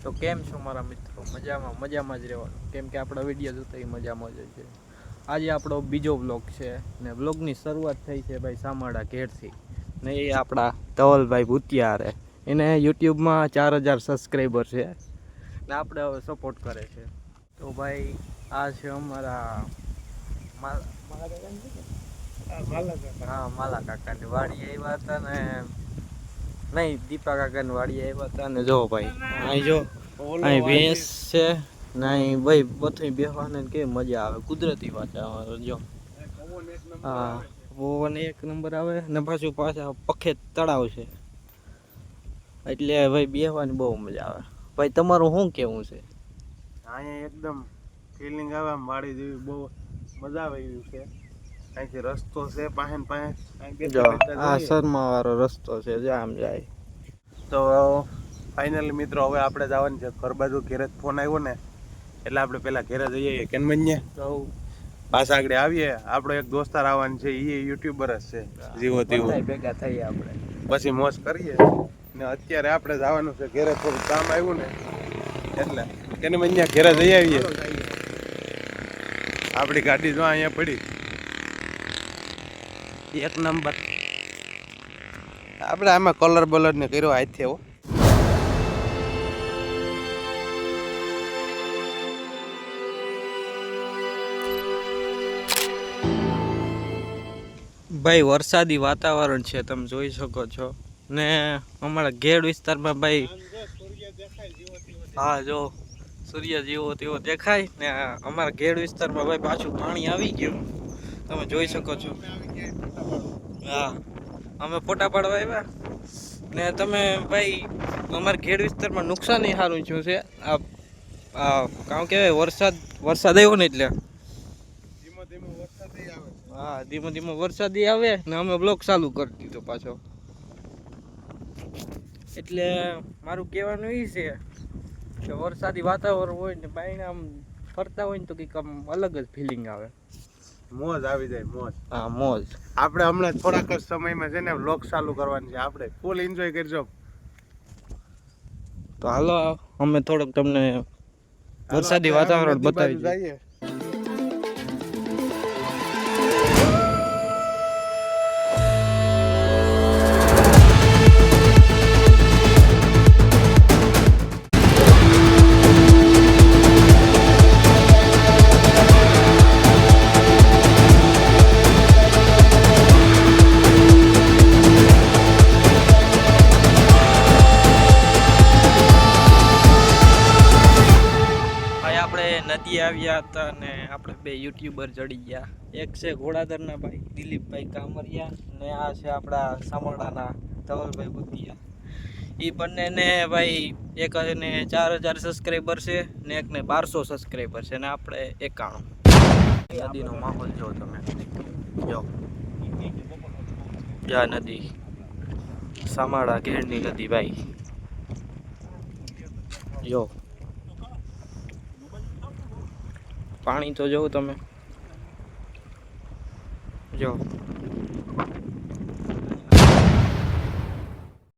તો કેમ છો મારા મિત્રો? મજામાં જ રહેવાનું, કેમ કે આપણા વિડીયો જોતા એ મજામાં જ છે. આજે આપણો બીજો વ્લોગ છે ને વ્લોગની શરૂઆત થઈ છે ભાઈ સામાડા ઘેરથી ને એ આપણા ધવલભાઈ ભૂતિયા એને યુટ્યુબમાં 4000 સબસ્ક્રાઈબર છે ને આપણે હવે સપોર્ટ કરે છે. તો ભાઈ આ છે અમારા માલા કાકાની વાડી આવ્યા હતા ને નહીં દીપા કાકાની વાડી આવ્યા હતા ને જો ભાઈ અહીં જો અહીં ભેંસ છે ને અહીં ભાઈ બધું બેસવાને કેવી મજા આવે, કુદરતી વાતાવરણ જો હા પવન એક નંબર આવે ને પાછા પખે તળાવ છે એટલે ભાઈ બેસવાની બહુ મજા આવે. ભાઈ તમારું શું કેવું છે? અહીંયા એકદમ ફિલિંગ આવે આમ વાડી જેવી બહુ મજા આવે એવી છે. અહીંથી રસ્તો છે પાસે આ શર્મા વાળો રસ્તો છે જે આમ જાય. તો ફાઇનલી મિત્રો હવે આપણે જવાનું છે ઘર બાજુ. ઘેરે ફોન આવ્યો ને એટલે આપણે પેલા ઘેરે જઈએ કેન બનીએ તો પાછા આગળ આવીએ. આપણો એક દોસ્તાર આવવાનું છે, એ યુટ્યુબર જ છે જીવો તેવો, ભેગા થઈએ આપણે પછી મોજ કરીએ. ને અત્યારે આપણે જવાનું છે ઘેરે, થોડું કામ આવ્યું ને એટલે કેન બનીએ ઘેરે જઈ આવીએ. આપણી ગાડી જો અહીંયા પડી એક નંબર. આપણે આમાં કલર બલર ને કર્યો હાથે હો. ભાઈ વરસાદી વાતાવરણ છે તમે જોઈ શકો છો ને અમારા ઘેડ વિસ્તારમાં ભાઈ હા જો સૂર્ય જેવો તેવો દેખાય ને અમારા ઘેડ વિસ્તારમાં ભાઈ પાછું પાણી આવી ગયું તમે જોઈ શકો છો. હા અમે ફોટા પાડવા આવ્યા ને તમે ભાઈ અમારા ઘેડ વિસ્તારમાં નુકસાન સારું થયું છે. કારણ કે વરસાદ આવ્યો ને એટલે હા ધીમો વરસાદી આવે ને અમે બ્લોગ ચાલુ કરી દીધો પાછો. એટલે મારું કહેવાનું એ છે કે વરસાદી વાતાવરણ હોય ને બાઈને આમ ફરતા હોય ને તો કંઈક આમ અલગ જ ફિલિંગ આવે, મોજ આવી જાય મોજ. હા મોજ. આપણે હમણાં થોડાક જ સમયમાં છે ને વ્લોગ ચાલુ કરવાની છે, આપણે ફૂલ એન્જોય કરજો. તો હાલો અમે થોડુંક તમને વરસાદી વાતાવરણ બતાવી દઈએ. નદી આવ્યા હતા અને આપણે બે યુટ્યુબર જડી ગયા. એક છે ઘોડાદરના ભાઈ દિલીપભાઈ કામરિયા ને આ છે આપણા સામરડાના ધવલભાઈ ભૂતિયા. એ બંનેને ભાઈ એક ને 4000 સબસ્ક્રાઈબર છે ને એકને 1200 સબસ્ક્રાઈબર છે ને આપણે 91. નદીનો માહોલ જો તમે જો આ નદી સામાડા ઘેડની નદી ભાઈ જો પાણી તો જોવો તમે જો